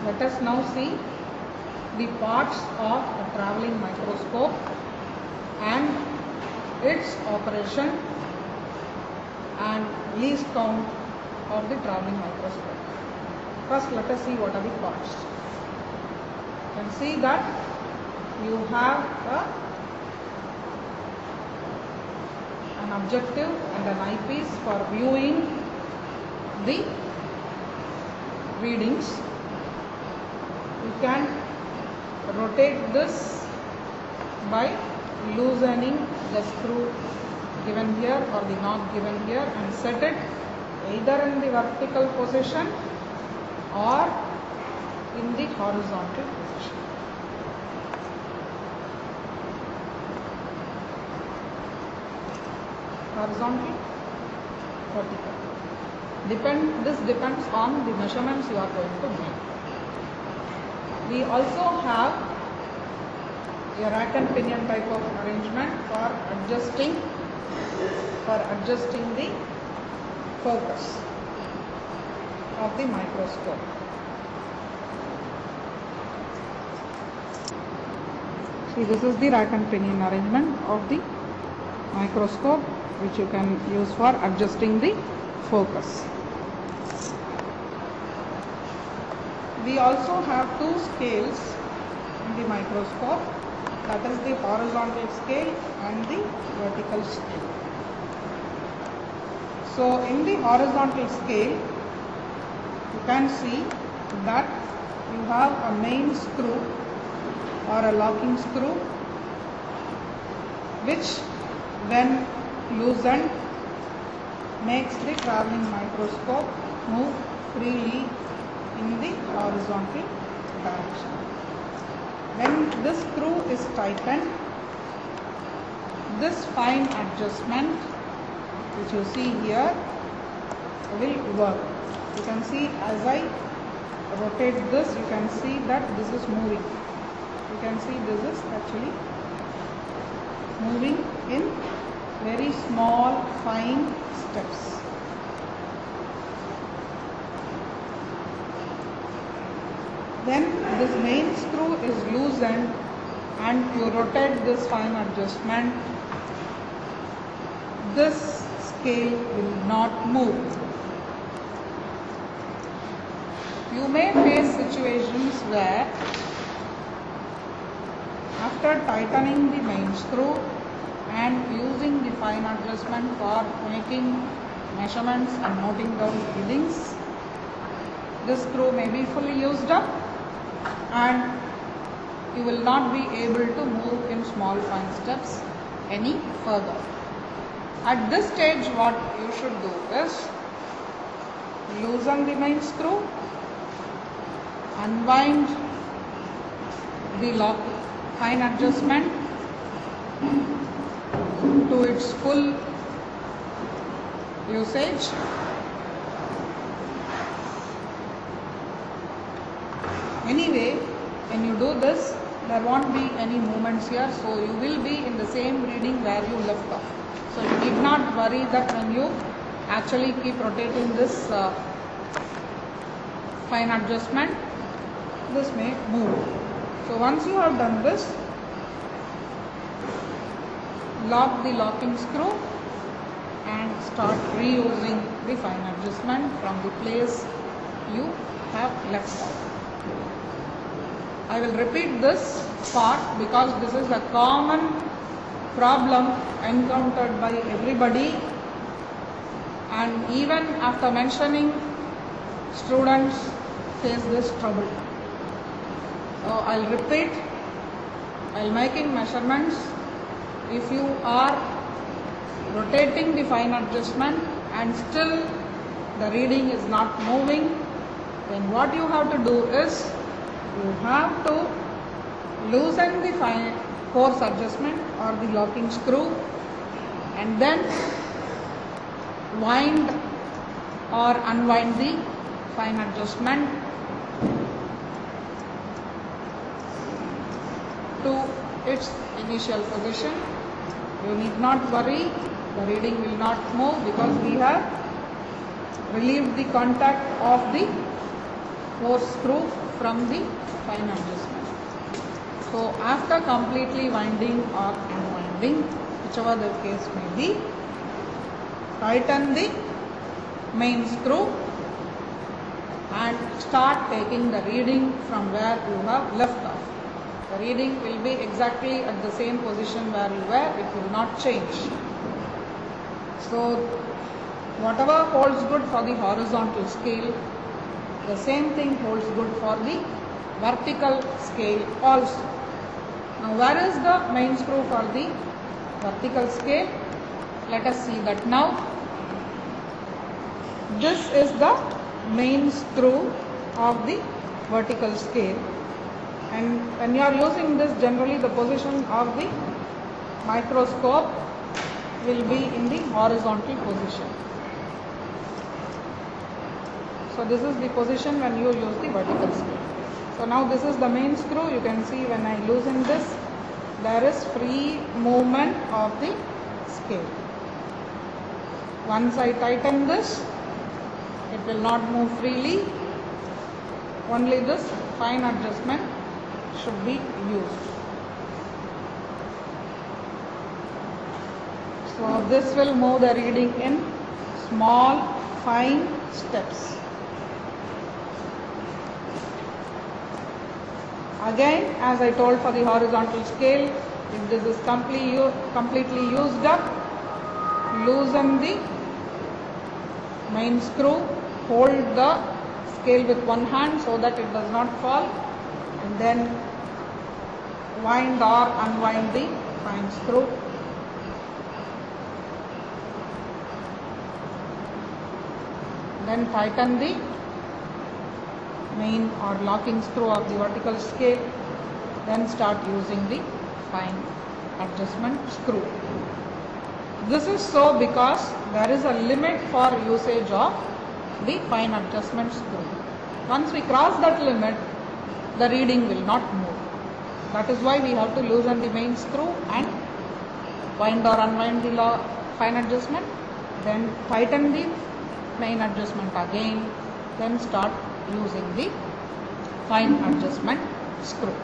Let us now see the parts of a travelling microscope and its operation and least count of the travelling microscope. First, let us see what are the parts. You can see that you have an objective and an eyepiece for viewing the readings. You can rotate this by loosening the screw given here or the knob given here and set it either in the vertical position or in the horizontal position. Horizontal, vertical. This depends on the measurements you are going to make. We also have a rack and pinion type of arrangement for adjusting the focus of the microscope. See, this is the rack and pinion arrangement of the microscope, which you can use for adjusting the focus. We also have two scales in the microscope, that is the horizontal scale and the vertical scale. So in the horizontal scale, you can see that you have a main screw or a locking screw, which when loosened makes the travelling microscope move freely in the horizontal direction. When this screw is tightened, this fine adjustment which you see here will work. You can see as I rotate this, you can see that this is moving. You can see this is actually moving in very small fine steps. Then this main screw is loosened and you rotate this fine adjustment. This scale will not move. You may face situations where after tightening the main screw and using the fine adjustment for making measurements and noting down readings, this screw may be fully used up and you will not be able to move in small fine steps any further. At this stage, what you should do is loosen the main screw, unwind the lock fine adjustment to its full usage. Anyway, when you do this, there won't be any movements here, so you will be in the same reading where you left off. So you need not worry that when you actually keep rotating this fine adjustment, this may move. So once you have done this, lock the locking screw and start reusing the fine adjustment from the place you have left off. I will repeat this part because this is a common problem encountered by everybody, and even after mentioning, students face this trouble. So I'll repeat, while making measurements, if you are rotating the fine adjustment and still the reading is not moving, then what you have to do is you have to loosen the fine force adjustment or the locking screw and then wind or unwind the fine adjustment to its initial position. You need not worry, the reading will not move because we have relieved the contact of the 4 screw from the fine adjustment. So after completely winding or unwinding, whichever the case may be, tighten the main screw and start taking the reading from where you have left off. The reading will be exactly at the same position where you were, it will not change. So whatever holds good for the horizontal scale, the same thing holds good for the vertical scale also. Now where is the main screw for the vertical scale? Let us see that now. This is the main screw of the vertical scale, and when you are using this, generally the position of the microscope will be in the horizontal position. So this is the position when you use the vertical scale. So now this is the main screw. You can see when I loosen this, there is free movement of the scale. Once I tighten this, it will not move freely. Only this fine adjustment should be used. So this will move the reading in small fine steps. Again, as I told for the horizontal scale, if this is completely used up, loosen the main screw, hold the scale with one hand so that it does not fall, and then wind or unwind the fine screw. Then tighten the main or locking screw of the vertical scale, then start using the fine adjustment screw. This is so because there is a limit for usage of the fine adjustment screw. Once we cross that limit, the reading will not move. That is why we have to loosen the main screw and wind or unwind the fine adjustment, then tighten the main adjustment again, then start using the fine adjustment screw.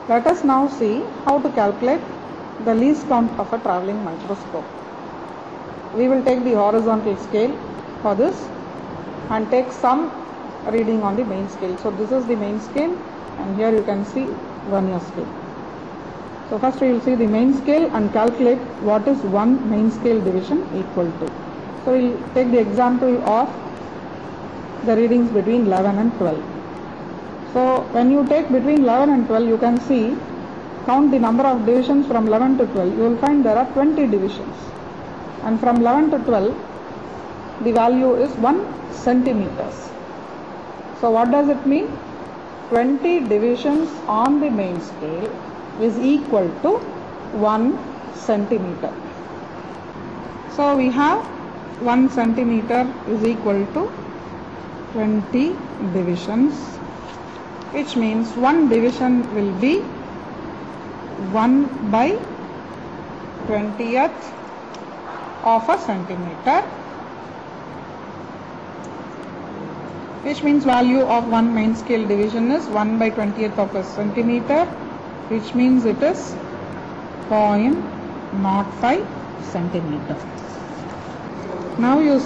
Let us now see how to calculate the least count of a travelling microscope. We will take the horizontal scale for this and take some reading on the main scale. So this is the main scale, and here you can see vernier scale. So first we will see the main scale and calculate what is one main scale division equal to. So we will take the example of the readings between 11 and 12. So when you take between 11 and 12, you can see, count the number of divisions from 11 to 12, you will find there are 20 divisions. And from 11 to 12, the value is 1 centimeters. So what does it mean? 20 divisions on the main scale is equal to 1 centimeter. So we have 1 centimeter is equal to 20 divisions, which means one division will be 1 by 20th of a centimeter, which means value of one main scale division is 1 by 20th of a centimeter, which means it is 0.05 centimeter. Now you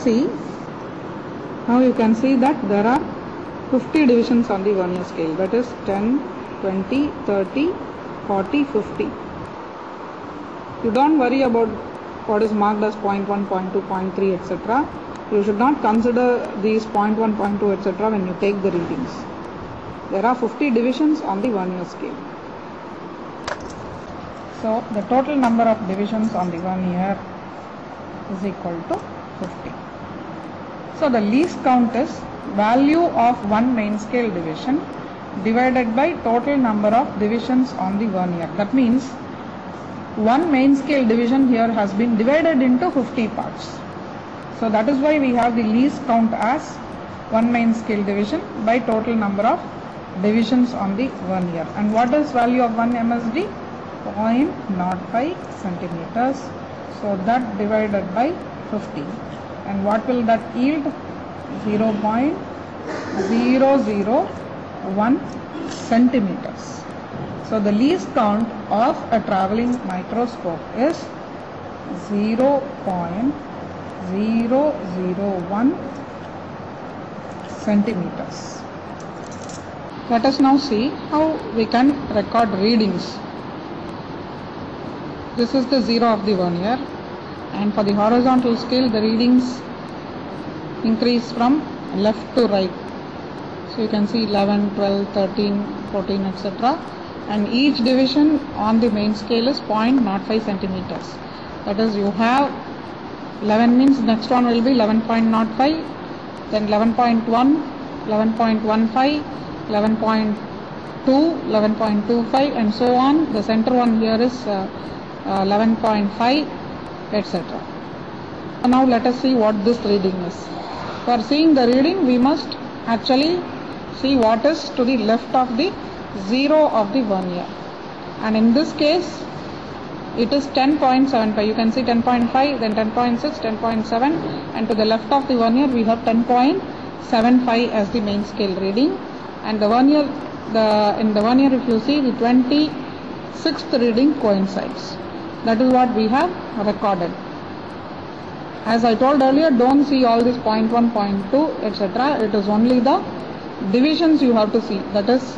can see that there are 50 divisions on the vernier scale, that is 10, 20, 30, 40, 50. You don't worry about what is marked as 0.1, 0.2, 0.3, etc. You should not consider these 0.1, 0.2, etc. when you take the readings. There are 50 divisions on the vernier scale. So the total number of divisions on the vernier is equal to 50. So the least count is value of one main scale division divided by total number of divisions on the vernier. That means one main scale division here has been divided into 50 parts. So that is why we have the least count as one main scale division by total number of divisions on the vernier. And what is value of 1 MSD? 0.05 centimeters. So that divided by 50. And what will that yield? 0.001 centimeters. So the least count of a traveling microscope is 0.001 centimeters. Let us now see how we can record readings. This is the 0 of the vernier, and for the horizontal scale the readings increase from left to right. So you can see 11, 12, 13, 14, etc. And each division on the main scale is 0.05 centimeters. That is, you have 11 means next one will be 11.05, then 11.1, 11.15, 11.2, 11.25 and so on. The center one here is 11.5, etc. Now let us see what this reading is. For seeing the reading, we must actually see what is to the left of the 0 of the vernier, and in this case it is 10.75. You can see 10.5, then 10.6, 10.7, and to the left of the vernier we have 10.75 as the main scale reading. And the vernier, in the vernier, if you see, the 26th reading coincides. That is what we have recorded. As I told earlier, don't see all this 0.1, 0.2, etc. It is only the divisions you have to see. That is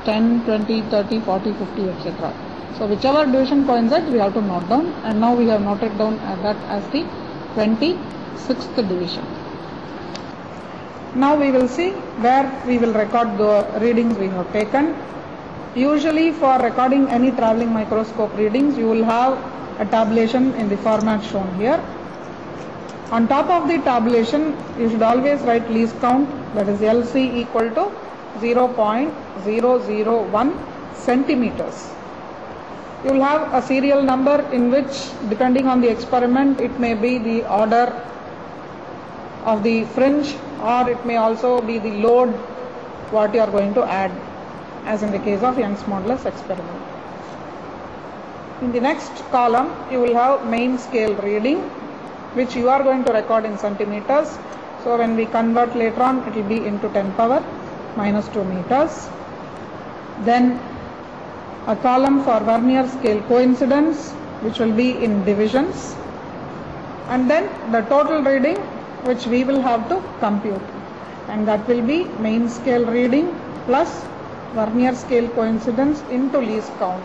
10, 20, 30, 40, 50, etc. So whichever division coincides, we have to note down. And now we have noted down that as the 26th division. Now we will see where we will record the readings we have taken. Usually for recording any traveling microscope readings, you will have a tabulation in the format shown here. On top of the tabulation, you should always write least count, that is LC equal to 0.001 centimeters. You will have a serial number in which, depending on the experiment, it may be the order of the fringe, or it may also be the load what you are going to add, as in the case of Young's modulus experiment. In the next column, you will have main scale reading, which you are going to record in centimeters. So when we convert later on, it will be into 10 power minus 2 meters. Then a column for vernier scale coincidence, which will be in divisions, and then the total reading which we will have to compute, and that will be main scale reading plus vernier scale coincidence into least count,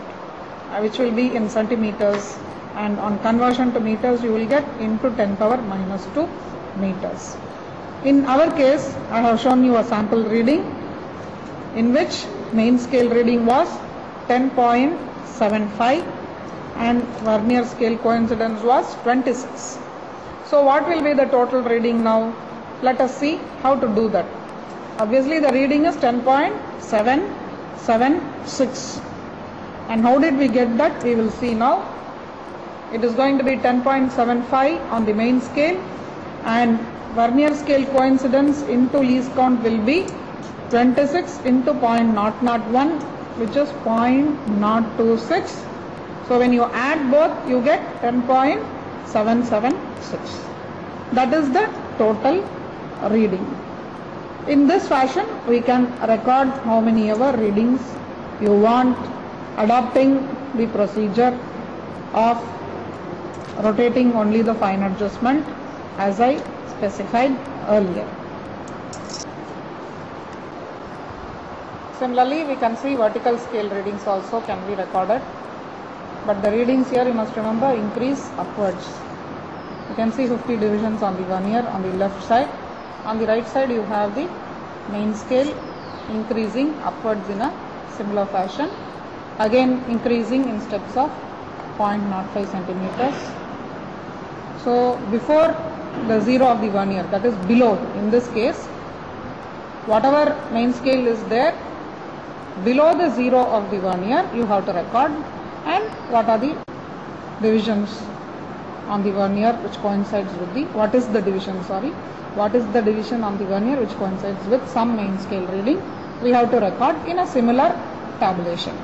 which will be in centimeters, and on conversion to meters you will get into 10 power minus 2 meters. In our case, I have shown you a sample reading in which main scale reading was 10.75 and vernier scale coincidence was 26. So what will be the total reading now? Let us see how to do that. Obviously the reading is 10.776. And how did we get that? We will see now. It is going to be 10.75 on the main scale, and vernier scale coincidence into least count will be 26 into 0.001, which is 0.026. So when you add both, you get 10.776. That is the total reading. In this fashion, we can record how many ever readings you want, adopting the procedure of rotating only the fine adjustment as I specified earlier. Similarly, we can see vertical scale readings also can be recorded, but the readings here, you must remember, increase upwards. You can see 50 divisions on the vernier on the left side. On the right side you have the main scale increasing upwards in a similar fashion, again increasing in steps of 0.05 centimeters. So before the 0 of the vernier, that is below, in this case, whatever main scale is there, below the 0 of the vernier you have to record, and what are the divisions on the vernier which coincides with the, what is the division on the vernier which coincides with some main scale reading, we have to record in a similar tabulation.